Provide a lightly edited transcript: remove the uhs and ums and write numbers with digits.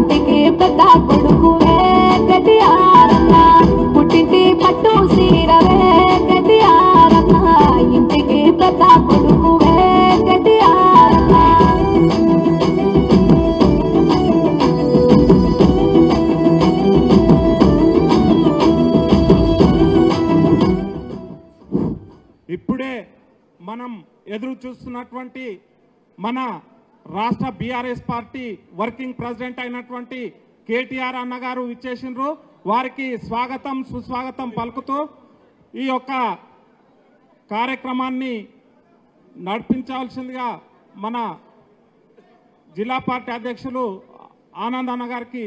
ఇంటికి పెద్ద కొడుకువే గట్టియారన్న పుట్టింటి పట్టు సీరవే గట్టియారన్న ఇంటికి పెద్ద కొడుకువే గట్టియారన్న ఇప్పుడే మనం ఎదురు చూస్తున్నటువంటి మన రాష్ట్ర బీఆర్ఎస్ పార్టీ వర్కింగ్ ప్రెసిడెంట్ అయినటువంటి కేటీఆర్ అన్నగారు ఇచ్చేసిండ్రు. వారికి స్వాగతం సుస్వాగతం పలుకుతూ ఈ యొక్క కార్యక్రమాన్ని నడిపించాల్సిందిగా మన జిల్లా పార్టీ అధ్యక్షులు ఆనంద్ అన్న గారికి